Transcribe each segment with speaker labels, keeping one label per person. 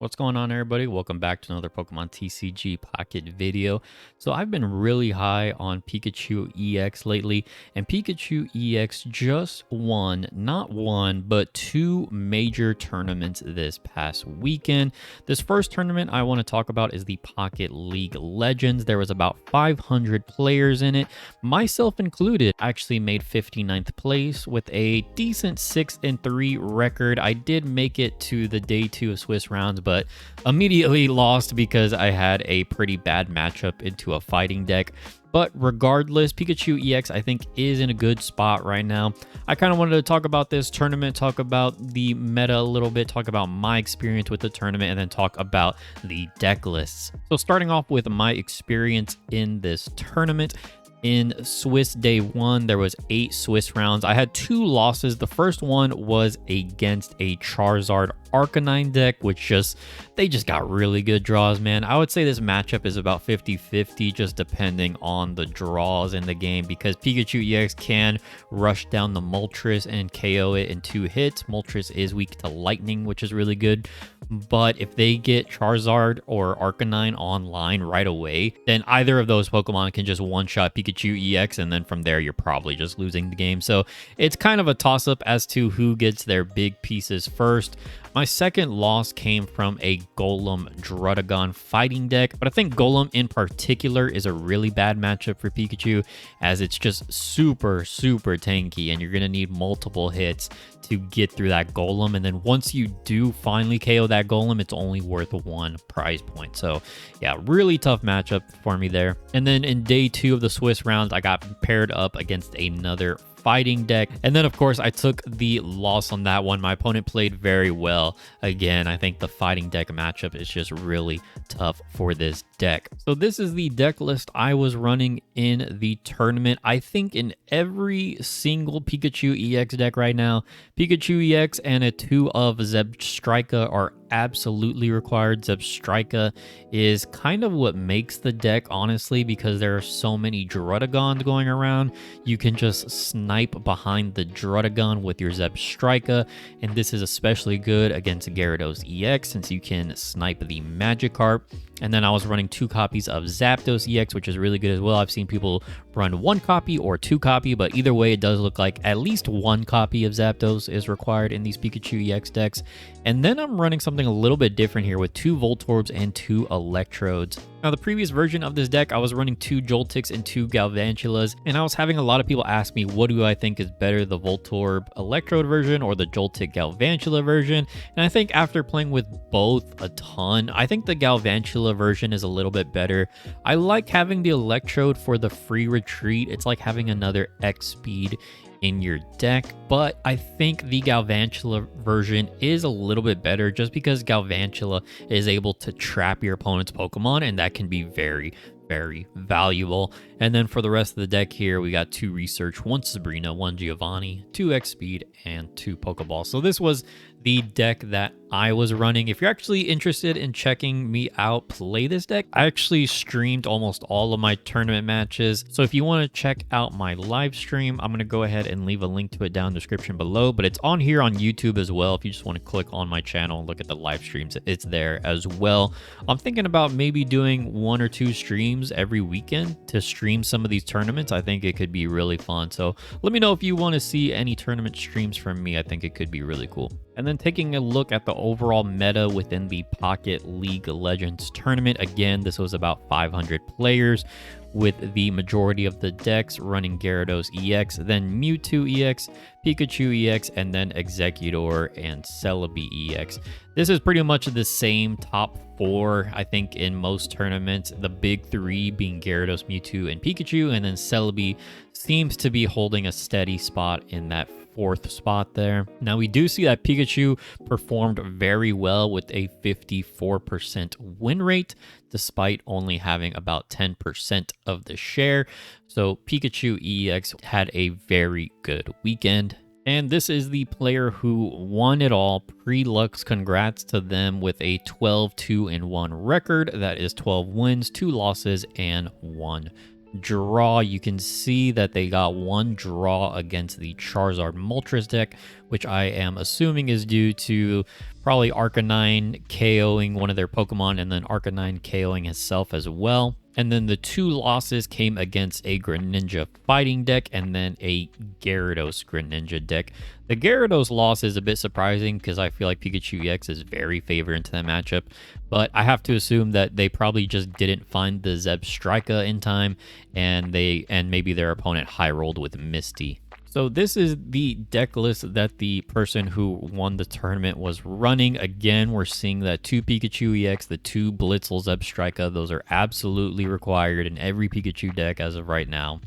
Speaker 1: What's going on, everybody? Welcome back to another Pokemon TCG Pocket video. So I've been really high on Pikachu EX lately, and Pikachu EX just won, not one, but two major tournaments this past weekend. This first tournament I want to talk about is the Pocket League Legends. There was about 500 players in it, myself included. I actually made 59th place with a decent 6-3 record. I did make it to the day 2 of Swiss rounds, but immediately lost because I had a pretty bad matchup into a fighting deck. But regardless, Pikachu EX, I think, is in a good spot right now. I kind of wanted to talk about this tournament, talk about the meta a little bit, talk about my experience with the tournament, and then talk about the deck lists. So starting off with my experience in this tournament. In Swiss day 1, there was 8 Swiss rounds. I had 2 losses. The first one was against a Charizard Arcanine deck, which they just got really good draws, man. I would say this matchup is about 50-50, just depending on the draws in the game, because Pikachu EX can rush down the Moltres and KO it in 2 hits. Moltres is weak to lightning, which is really good. But if they get Charizard or Arcanine online right away, then either of those Pokemon can just one-shot Pikachu EX, and then from there, you're probably just losing the game. So it's kind of a toss-up as to who gets their big pieces first. My second loss came from a Golem Druddigon fighting deck, but I think Golem in particular is a really bad matchup for Pikachu, as it's just super tanky, and you're going to need multiple hits to get through that Golem. And then once you do finally KO that Golem, it's only worth 1 prize point. So yeah, really tough matchup for me there. And then in day 2 of the Swiss rounds, I got paired up against another fighting deck, and then of course I took the loss on that one. My opponent played very well. Again, I think the fighting deck matchup is just really tough for this deck. So this is the deck list I was running in the tournament. I think in every single Pikachu EX deck right now, Pikachu EX and a 2 of Zebstrika are absolutely required. Zebstrika is kind of what makes the deck, honestly, because there are so many Druddigons going around. You can just snipe behind the Druddigon with your Zebstrika, and this is especially good against Gyarados EX since you can snipe the Magikarp. And then I was running 2 copies of Zapdos EX, which is really good as well. I've seen people run 1 copy or 2 copy, but either way, it does look like at least 1 copy of Zapdos is required in these Pikachu EX decks. And then I'm running something a little bit different here with 2 Voltorbs and 2 Electrodes. Now, the previous version of this deck, I was running 2 Joltics and 2 Galvantulas, and I was having a lot of people ask me, what do I think is better, the Voltorb Electrode version or the Joltik Galvantula version? And I think after playing with both a ton, I think the Galvantula version is a little bit better. I like having the Electrode for the free retreat. It's like having another X speed in your deck, but I think the Galvantula version is a little bit better just because Galvantula is able to trap your opponent's Pokemon, and that can be very valuable. And then for the rest of the deck here, we got 2 Research, 1 Sabrina, 1 Giovanni, 2 X Speed, and 2 Pokeballs. So this was the deck that I was running. If you're actually interested in checking me out play this deck, I actually streamed almost all of my tournament matches. So if you want to check out my live stream, I'm going to go ahead and leave a link to it down in the description below, but it's on here on YouTube as well. If you just want to click on my channel and look at the live streams, it's there as well. I'm thinking about maybe doing 1 or 2 streams every weekend to stream some of these tournaments. I think it could be really fun. So let me know if you want to see any tournament streams from me. I think it could be really cool. And then taking a look at the overall meta within the Pocket League Legends tournament. Again, this was about 500 players, with the majority of the decks running Gyarados EX, then Mewtwo EX, Pikachu EX, and then Exeggutor and Celebi EX. This is pretty much the same top 4, I think, in most tournaments. The big 3 being Gyarados, Mewtwo, and Pikachu, and then Celebi seems to be holding a steady spot in that 4th spot there. Now, we do see that Pikachu performed very well with a 54% win rate, despite only having about 10% of the share. So Pikachu EX had a very good weekend. And this is the player who won it all. Pre-Lux, congrats to them with a 12-2-1 record. That is 12 wins, 2 losses, and 1 draw. You can see that they got 1 draw against the Charizard Moltres deck, which I am assuming is due to probably Arcanine KOing one of their Pokemon and then Arcanine KOing itself as well. And then the 2 losses came against a Greninja fighting deck and then a Gyarados Greninja deck. The Gyarados loss is a bit surprising because I feel like Pikachu EX is very favored into that matchup, but I have to assume that they probably just didn't find the Zebstrika in time, and maybe their opponent high rolled with Misty. So this is the deck list that the person who won the tournament was running. Again, we're seeing that 2 Pikachu EX, the 2 Blitzel Zebstrika. Those are absolutely required in every Pikachu deck as of right now.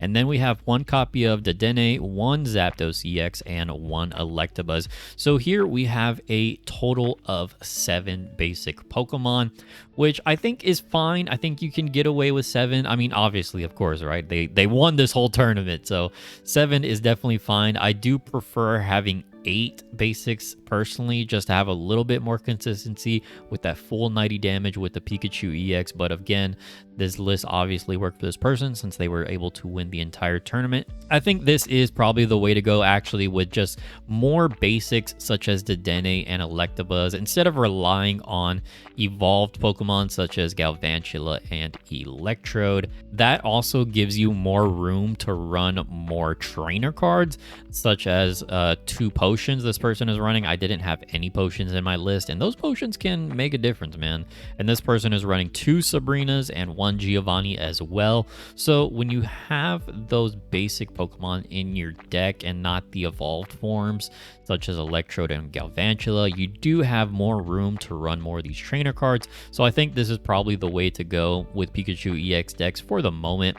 Speaker 1: And then we have 1 copy of Dedenne, 1 Zapdos EX, and 1 Electabuzz. So here we have a total of 7 basic Pokemon, which I think is fine. I think you can get away with 7. I mean, obviously, of course, right? They won this whole tournament, so 7 is definitely fine. I do prefer having 8 basics personally, just to have a little bit more consistency with that full 90 damage with the Pikachu EX. But again, this list obviously worked for this person since they were able to win the entire tournament. I think this is probably the way to go, actually, with just more basics such as Dedenne and Electabuzz instead of relying on evolved Pokemon such as Galvantula and Electrode. That also gives you more room to run more trainer cards, such as 2 potions this person is running. I didn't have any potions in my list, and those potions can make a difference, man. And this person is running 2 Sabrinas and 1 Giovanni as well. So when you have those basic Pokemon in your deck and not the evolved forms such as Electrode and Galvantula, you do have more room to run more of these trainer cards. So I think this is probably the way to go with Pikachu EX decks for the moment.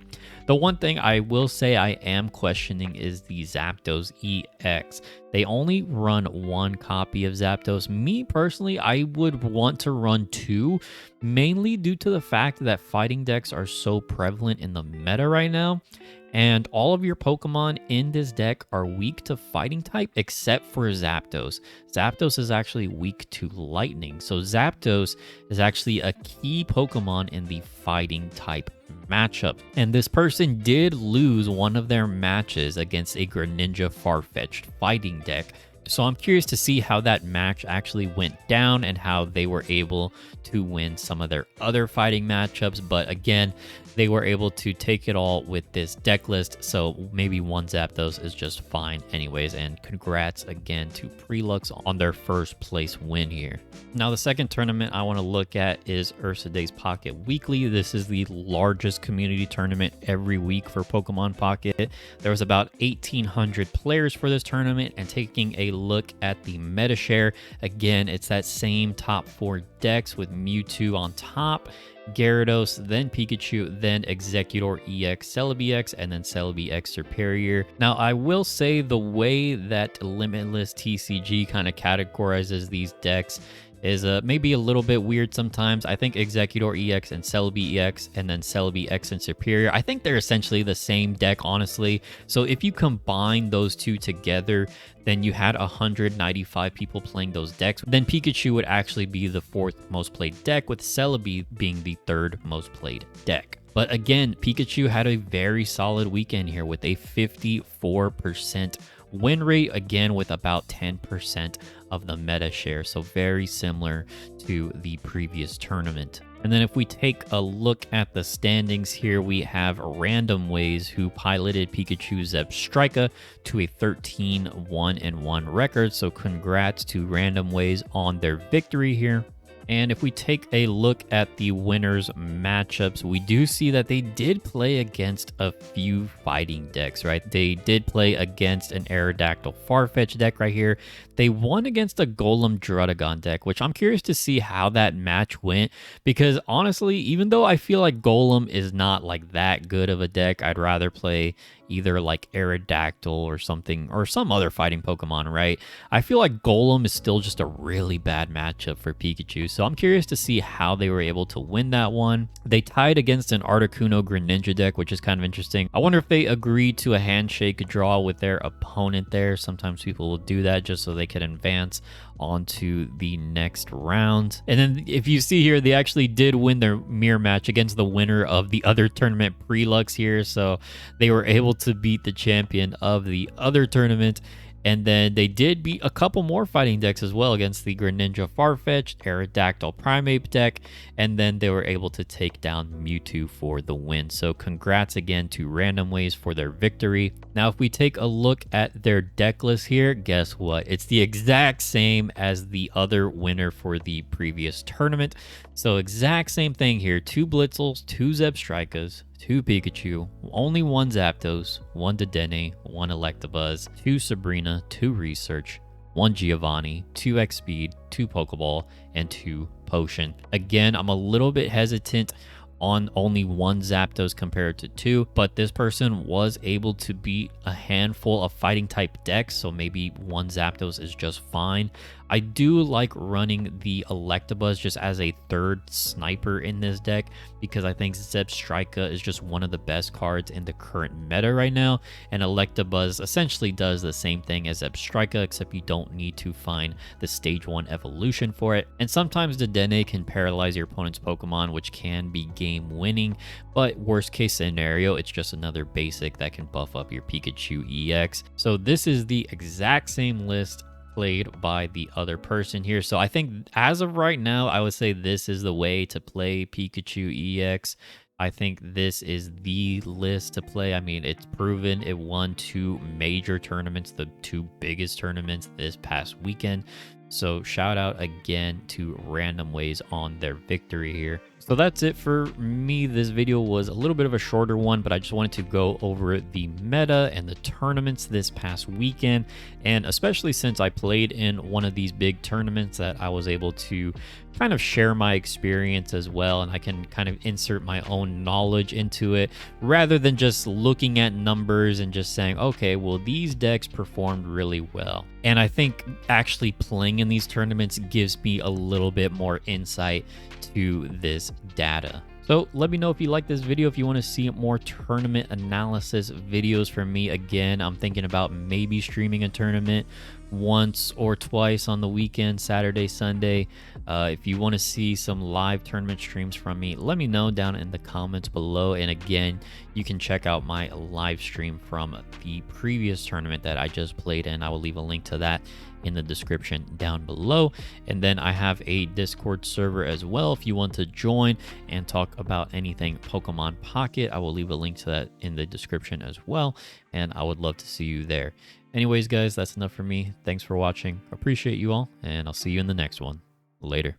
Speaker 1: The one thing I will say I am questioning is the Zapdos EX. They only run 1 copy of Zapdos. Me personally, I would want to run 2, mainly due to the fact that fighting decks are so prevalent in the meta right now. And all of your Pokemon in this deck are weak to fighting type except for Zapdos. Zapdos is actually weak to lightning. So Zapdos is actually a key Pokemon in the fighting type matchup. And this person did lose one of their matches against a Greninja Farfetch'd fighting deck. So I'm curious to see how that match actually went down and how they were able to win some of their other fighting matchups. But again, they were able to take it all with this deck list, so maybe 1 Zapdos is just fine anyways. And congrats again to Prelux on their first place win here. Now the second tournament I want to look at is Ursa Day's Pocket Weekly. This is the largest community tournament every week for Pokemon Pocket. There was about 1,800 players for this tournament, and taking a look at the meta share, again, it's that same top 4 decks with Mewtwo on top, Gyarados, then Pikachu, then Executor EX, Celebi X, and then Celebi X Superior. Now, I will say the way that Limitless TCG kind of categorizes these decks is maybe a little bit weird sometimes. I think Executor EX and Celebi EX and then Celebi X and Superior, I think they're essentially the same deck, honestly. So if you combine those 2 together, then you had 195 people playing those decks. Then Pikachu would actually be the 4th most played deck, with Celebi being the 3rd most played deck. But again, Pikachu had a very solid weekend here with a 54% win rate, again with about 10% of the meta share, so very similar to the previous tournament. And then if we take a look at the standings here, we have Random Ways, who piloted Pikachu Zebstrika to a 13-1-1 record, so congrats to Random Ways on their victory here. And if we take a look at the winners' matchups, we do see that they did play against a few fighting decks, right? They did play against an Aerodactyl Farfetch deck right here. They won against a Golem Druddigon deck, which I'm curious to see how that match went, because honestly, even though I feel like Golem is not like that good of a deck, I'd rather play either like Aerodactyl or something, or some other fighting Pokemon, right? I feel like Golem is still just a really bad matchup for Pikachu, so I'm curious to see how they were able to win that one. They tied against an Articuno Greninja deck, which is kind of interesting. I wonder if they agreed to a handshake draw with their opponent there. Sometimes people will do that just so they can advance onto the next round. And then if you see here, they actually did win their mirror match against the winner of the other tournament, Prelux here, so they were able to beat the champion of the other tournament. And then they did beat a couple more fighting decks as well against the Greninja Farfetch'd, Aerodactyl Primeape deck, and then they were able to take down Mewtwo for the win. So congrats again to Random Ways for their victory. Now, if we take a look at their deck list here, guess what? It's the exact same as the other winner for the previous tournament. So exact same thing here. 2 Blitzles, 2 Zebstrikas, 2 Pikachu, only 1 Zapdos, 1 Dedenne, 1 Electabuzz, 2 Sabrina, 2 Research, 1 Giovanni, 2 X Speed, 2 Pokeball, and 2 Potion. Again, I'm a little bit hesitant on only 1 Zapdos compared to 2, but this person was able to beat a handful of fighting type decks, so maybe 1 Zapdos is just fine. I do like running the Electabuzz just as a third sniper in this deck because I think Zebstrika is just one of the best cards in the current meta right now, and Electabuzz essentially does the same thing as Zebstrika, except you don't need to find the stage 1 evolution for it. And sometimes the Dedenne can paralyze your opponent's Pokemon, which can be game winning, but worst case scenario, it's just another basic that can buff up your Pikachu EX. So this is the exact same list played by the other person here. So I think as of right now, I would say this is the way to play Pikachu EX. I think this is the list to play. I mean, it's proven. It won 2 major tournaments, the 2 biggest tournaments this past weekend. So shout out again to Random Ways on their victory here. So that's it for me. This video was a little bit of a shorter one, but I just wanted to go over the meta and the tournaments this past weekend. And especially since I played in one of these big tournaments, that I was able to kind of share my experience as well. And I can kind of insert my own knowledge into it rather than just looking at numbers and just saying, okay, well, these decks performed really well. And I think actually playing in these tournaments gives me a little bit more insight to this data. So let me know if you like this video, if you want to see more tournament analysis videos from me. Again, I'm thinking about maybe streaming a tournament once or twice on the weekend, Saturday, Sunday. If you want to see some live tournament streams from me, let me know down in the comments below. And again, you can check out my live stream from the previous tournament that I just played in. I will leave a link to that in the description down below. And then I have a Discord server as well if you want to join and talk about anything Pokemon Pocket. I will leave a link to that in the description as well, and I would love to see you there. Anyways, guys, that's enough for me. Thanks for watching. Appreciate you all, and I'll see you in the next one. Later.